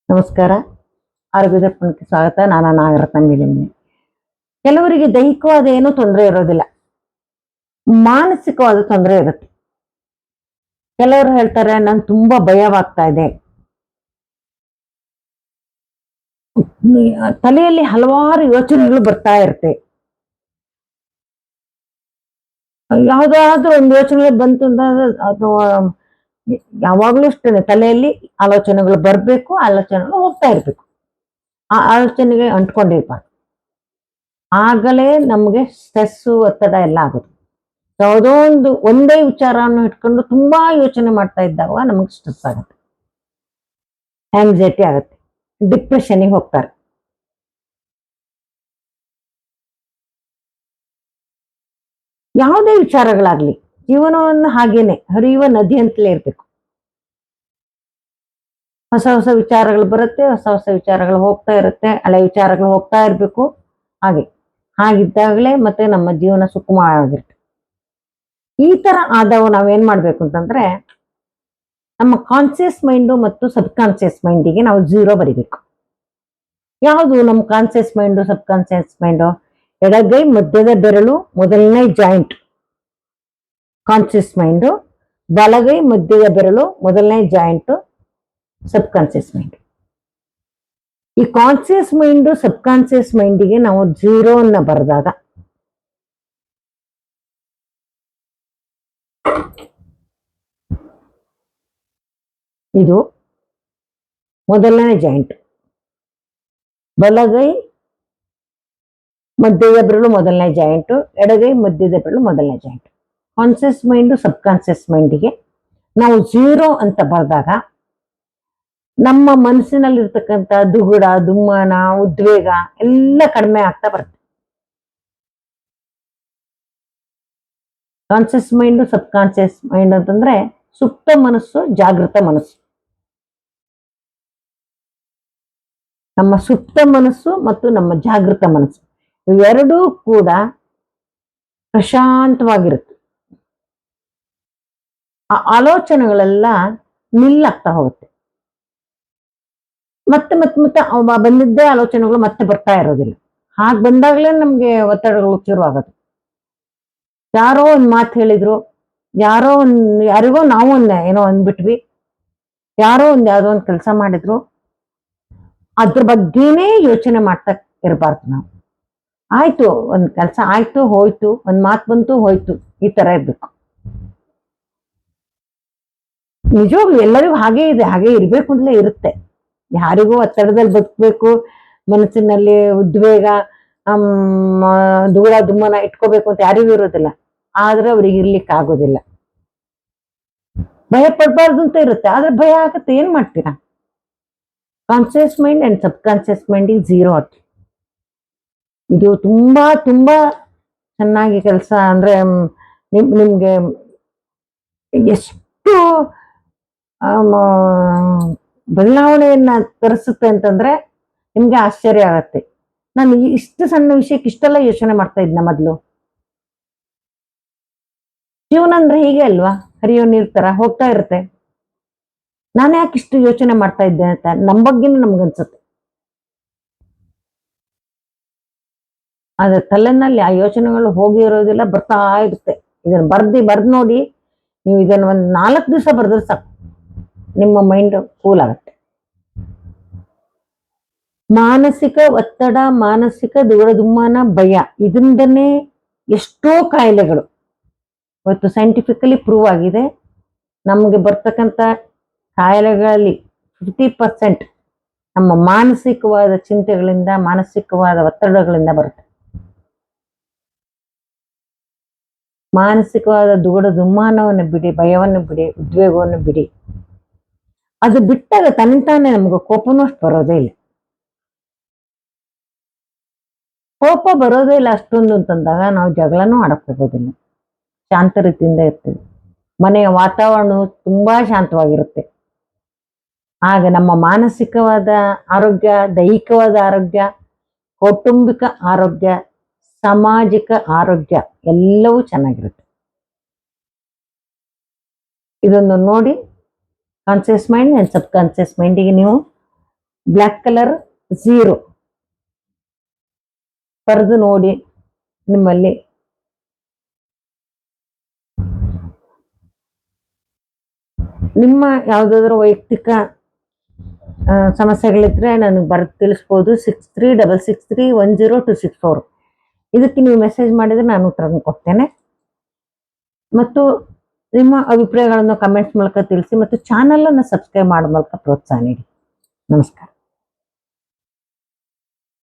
ನಮಸ್ಕಾರ. ಆರೋಗ್ಯ ದರ್ಪಣಕ್ಕೆ ಸ್ವಾಗತ. ನಾನು ನಾಗರತ್ನ ಮೇಲಿಮನೆ. ಕೆಲವರಿಗೆ ದೈಹಿಕವಾದ ಏನೂ ತೊಂದರೆ ಇರೋದಿಲ್ಲ, ಮಾನಸಿಕವಾದ ತೊಂದರೆ ಇರುತ್ತೆ. ಕೆಲವರು ಹೇಳ್ತಾರೆ, ನನ್ ತುಂಬಾ ಭಯವಾಗ್ತಾ ಇದೆ, ತಲೆಯಲ್ಲಿ ಹಲವಾರು ಯೋಚನೆಗಳು ಬರ್ತಾ ಇರುತ್ತೆ. ಯಾವ್ದಾದ್ರೂ ಒಂದು ಯೋಚನೆ ಬಂತು ಅಂತಂದ್ರೆ ಅದು ಯಾವಾಗ್ಲೂ ಅಷ್ಟೇ, ತಲೆಯಲ್ಲಿ ಆಲೋಚನೆಗಳು ಬರ್ಬೇಕು, ಆಲೋಚನೆಗಳು ಹೋಗ್ತಾ ಇರ್ಬೇಕು. ಆ ಆಲೋಚನೆಗೆ ಅಂಟ್ಕೊಂಡಿರ್ಬಾರ್ದು. ಆಗಲೇ ನಮ್ಗೆ ಸ್ಟ್ರೆಸ್ಸು, ಒತ್ತಡ ಎಲ್ಲ ಆಗುತ್ತೆ. ಯಾವುದೋ ಒಂದೇ ವಿಚಾರವನ್ನು ಇಟ್ಕೊಂಡು ತುಂಬಾ ಯೋಚನೆ ಮಾಡ್ತಾ ಇದ್ದಾಗ ನಮಗೆ ಸ್ಟ್ರೆಸ್ ಆಗುತ್ತೆ, ಆಂಗ್ಸೈಟಿ ಆಗುತ್ತೆ, ಡಿಪ್ರೆಷನ್ಗೆ ಹೋಗ್ತಾರೆ. ಯಾವುದೇ ವಿಚಾರಗಳಾಗ್ಲಿ, ಜೀವನವನ್ನು ಹಾಗೇನೆ ಹರಿಯುವ ನದಿ ಅಂತಲೇ ಇರ್ಬೇಕು. ಹೊಸ ಹೊಸ ವಿಚಾರಗಳು ಬರುತ್ತೆ, ಹೊಸ ಹೊಸ ವಿಚಾರಗಳು ಹೋಗ್ತಾ ಇರುತ್ತೆ, ಹಳೆ ವಿಚಾರಗಳು ಹೋಗ್ತಾ ಇರ್ಬೇಕು. ಹಾಗಿದ್ದಾಗಲೇ ಮತ್ತೆ ನಮ್ಮ ಜೀವನ ಸುಖಮವಾಗಿರುತ್ತೆ. ಈ ತರ ಆದವು ನಾವೇನ್ ಮಾಡ್ಬೇಕು ಅಂತಂದ್ರೆ, ನಮ್ಮ ಕಾನ್ಸಿಯಸ್ ಮೈಂಡು ಮತ್ತು ಸಬ್ ಕಾನ್ಸಿಯಸ್ ಮೈಂಡಿಗೆ ನಾವು 0 ಬರಿಬೇಕು. ಯಾವುದು ನಮ್ಮ ಕಾನ್ಸಿಯಸ್ ಮೈಂಡು, ಸಬ್ ಕಾನ್ಸಿಯಸ್ ಮೈಂಡು? ಎಡಗೈ ಮಧ್ಯದ ಬೆರಳು ಮೊದಲನೇ ಜಾಯಿಂಟ್ ಕಾನ್ಸಿಯಸ್ ಮೈಂಡು, ಬಲಗೈ ಮಧ್ಯದ ಬೆರಳು ಮೊದಲನೇ ಜಾಯಿಂಟ್ ಸಬ್ ಕಾನ್ಸಿಯಸ್ ಮೈಂಡ್. ಈ ಕಾನ್ಸಿಯಸ್ ಮೈಂಡು, ಸಬ್ ಕಾನ್ಸಿಯಸ್ ಮೈಂಡಿಗೆ ನಾವು 0 ಬರೆದಾಗ ಇದು ಮೊದಲನೇ ಜಾಯಿಂಟ್, ಬಲಗೈ ಮಧ್ಯದ ಬೆರಳು ಮೊದಲನೇ ಜಾಯಿಂಟ್, ಎಡಗೈ ಮಧ್ಯದ ಬೆರಳು ಮೊದಲನೇ ಜಾಯಿಂಟ್. ಕಾನ್ಸಿಯಸ್ ಮೈಂಡು, ಸಬ್ ಕಾನ್ಸಿಯಸ್ ಮೈಂಡಿಗೆ ನಾವು 0 ಅಂತ ಬರೆದಾಗ ನಮ್ಮ ಮನಸ್ಸಿನಲ್ಲಿರ್ತಕ್ಕಂಥ ದುಗುಡ, ದುಮ್ಮಾನ, ಉದ್ವೇಗ ಎಲ್ಲ ಕಡಿಮೆ ಆಗ್ತಾ ಬರುತ್ತೆ. ಕಾನ್ಸಿಯಸ್ ಮೈಂಡು, ಸಬ್ ಕಾನ್ಸಿಯಸ್ ಮೈಂಡ್ ಅಂತಂದ್ರೆ ಸುಪ್ತ ಮನಸ್ಸು, ಜಾಗೃತ ಮನಸ್ಸು. ನಮ್ಮ ಸುಪ್ತ ಮನಸ್ಸು ಮತ್ತು ನಮ್ಮ ಜಾಗೃತ ಮನಸ್ಸು ಇವೆರಡೂ ಕೂಡ ಪ್ರಶಾಂತವಾಗಿರುತ್ತೆ. ಆ ಆಲೋಚನೆಗಳೆಲ್ಲ ನಿಲ್ಲಾಗ್ತಾ ಹೋಗುತ್ತೆ. ಮತ್ತೆ ಮತ್ತೆ ಮತ್ತೆ ಬಂದಿದ್ದೇ ಆಲೋಚನೆಗಳು ಮತ್ತೆ ಬರ್ತಾ ಇರೋದಿಲ್ಲ. ಹಾಗೆ ಬಂದಾಗಲೇ ನಮ್ಗೆ ಒತ್ತಡಗಳು ಶುರುವಾಗೋದು. ಯಾರೋ ಒಂದ್ ಮಾತು ಹೇಳಿದ್ರು, ಯಾರಿಗೋ ನಾವು ಏನೋ ಅಂದ್ಬಿಟ್ವಿ, ಯಾರೋ ಯಾವ್ದೋ ಒಂದ್ ಕೆಲಸ ಮಾಡಿದ್ರು, ಅದ್ರ ಬಗ್ಗೆನೇ ಯೋಚನೆ ಮಾಡ್ತಾ ಇರಬಾರ್ದು ನಾವು. ಆಯ್ತು, ಒಂದ್ ಕೆಲಸ ಆಯ್ತು, ಹೋಯ್ತು, ಒಂದ್ ಮಾತು ಬಂತು, ಹೋಯ್ತು, ಈ ತರ ಇರ್ಬೇಕು. ನಿಜವಾಗ್ಲು ಎಲ್ಲರಿಗೂ ಹಾಗೆ ಇದೆ, ಹಾಗೆ ಇರ್ಬೇಕು ಅಂತಲೇ ಇರುತ್ತೆ. ಯಾರಿಗೂ ಒತ್ತಡದಲ್ಲಿ ಬದುಕಬೇಕು, ಮನಸ್ಸಿನಲ್ಲಿ ಉದ್ವೇಗ, ದುಗುಡ ದುಮ್ಮನ ಇಟ್ಕೋಬೇಕು ಅಂತ ಯಾರಿಗೂ ಇರೋದಿಲ್ಲ. ಆದ್ರೆ ಅವ್ರಿಗೆ ಇರ್ಲಿಕ್ಕೆ ಆಗೋದಿಲ್ಲ. ಭಯ ಪಡ್ಬಾರ್ದು ಅಂತ ಇರುತ್ತೆ, ಆದ್ರೆ ಭಯ ಆಗತ್ತೆ, ಏನ್ ಮಾಡ್ತೀರಾ? Conscious mind and subconscious ಮೈಂಡಿಗೆ 0 ಆಯ್ತು. ಇದು ತುಂಬಾ ತುಂಬಾ ಚೆನ್ನಾಗಿ ಕೆಲಸ ಅಂದ್ರೆ ನಿಮ್ಗೆ ಎಷ್ಟು ಬದಲಾವಣೆಯನ್ನ ತರಿಸುತ್ತೆ ಅಂತಂದ್ರೆ ನಿಮ್ಗೆ ಆಶ್ಚರ್ಯ ಆಗತ್ತೆ. ನಾನು ಇಷ್ಟು ಸಣ್ಣ ವಿಷಯಕ್ಕೆ ಇಷ್ಟೆಲ್ಲ ಯೋಚನೆ ಮಾಡ್ತಾ ಇದ್ನ ಮೊದ್ಲು. ಜೀವನ ಅಂದ್ರೆ ಹೀಗೆ ಅಲ್ವಾ, ಹರಿಯೋ ನೀರ್ ತರ ಹೋಗ್ತಾ ಇರುತ್ತೆ. ನಾನು ಯಾಕೆ ಇಷ್ಟು ಯೋಚನೆ ಮಾಡ್ತಾ ಇದ್ದೆ ಅಂತ ನಮ್ ಬಗ್ಗೆನೂ ನಮ್ಗನ್ಸುತ್ತೆ. ಆದ್ರೆ ತಲೆನಲ್ಲಿ ಆ ಯೋಚನೆಗಳು ಹೋಗಿ ಇರೋದಿಲ್ಲ, ಬರ್ತಾ ಇರುತ್ತೆ. ಇದನ್ನ ಬರ್ದ್ ನೋಡಿ, ನೀವು ಇದನ್ನ ಒಂದ್ 4 ದಿವಸ ಬರ್ದ್ರೆ ಸಾಕು, ನಿಮ್ಮ ಮೈಂಡ್ ಕೂಲ್ ಆಗುತ್ತೆ. ಮಾನಸಿಕ ಒತ್ತಡ, ಮಾನಸಿಕ ದುಗುಡ ದುಮ್ಮಾನ, ಭಯ, ಇದರಿಂದನೇ ಎಷ್ಟೋ ಕಾಯಿಲೆಗಳು ಇವತ್ತು ಸೈಂಟಿಫಿಕಲಿ ಪ್ರೂವ್ ಆಗಿದೆ. ನಮಗೆ ಬರ್ತಕ್ಕಂಥ ಕಾಯಿಲೆಗಳಲ್ಲಿ 50% ನಮ್ಮ ಮಾನಸಿಕವಾದ ಚಿಂತೆಗಳಿಂದ, ಮಾನಸಿಕವಾದ ಒತ್ತಡಗಳಿಂದ ಬರುತ್ತೆ. ಮಾನಸಿಕವಾದ ದುಗುಡ ದುಮ್ಮಾನವನ್ನು ಬಿಡಿ, ಭಯವನ್ನು ಬಿಡಿ, ಉದ್ವೇಗವನ್ನು ಬಿಡಿ. ಅದು ಬಿಟ್ಟಾಗ ತನ್ನಿಂತಾನೆ ನಮ್ಗೆ ಕೋಪನೂ ಅಷ್ಟು ಬರೋದೇ ಇಲ್ಲ. ಕೋಪ ಬರೋದೇ ಇಲ್ಲ ಅಷ್ಟೊಂದು ಅಂತಂದಾಗ ನಾವು ಜಗಳನೂ ಆಡಕ್ ಹೋಗೋದಿಲ್ಲ, ಶಾಂತ ರೀತಿಯಿಂದ ಇರ್ತೀವಿ. ಮನೆಯ ವಾತಾವರಣ ತುಂಬಾ ಶಾಂತವಾಗಿರುತ್ತೆ. ಆಗ ನಮ್ಮ ಮಾನಸಿಕವಾದ ಆರೋಗ್ಯ, ದೈಹಿಕವಾದ ಆರೋಗ್ಯ, ಕೌಟುಂಬಿಕ ಆರೋಗ್ಯ, ಸಾಮಾಜಿಕ ಆರೋಗ್ಯ ಎಲ್ಲವೂ ಚೆನ್ನಾಗಿರುತ್ತೆ. ಇದನ್ನು ನೋಡಿ conscious mind and subconscious ಮೈಂಡಿಗೆ ನೀವು ಬ್ಲ್ಯಾಕ್ ಕಲರ್ 0 ಬರೆದು ನೋಡಿ. ನಿಮ್ಮಲ್ಲಿ ನಿಮ್ಮ ಯಾವುದಾದ್ರೂ ವೈಯಕ್ತಿಕ ಸಮಸ್ಯೆಗಳಿದ್ರೆ ನನಗೆ ಬರೆದು ತಿಳಿಸ್ಬೋದು. 6366310264 ಇದಕ್ಕೆ ನೀವು ಮೆಸೇಜ್ ಮಾಡಿದ್ರೆ ನಾನು ಉತ್ತರ ಕೊಡ್ತೇನೆ. ಮತ್ತು ನಿಮ್ಮ ಅಭಿಪ್ರಾಯಗಳನ್ನು ಕಮೆಂಟ್ಸ್ ಮೂಲಕ ತಿಳಿಸಿ ಮತ್ತು ಚಾನಲ್ ಅನ್ನು ಸಬ್ಸ್ಕ್ರೈಬ್ ಮಾಡೋ ಮೂಲಕ ಪ್ರೋತ್ಸಾಹ ನೀಡಿ. ನಮಸ್ಕಾರ.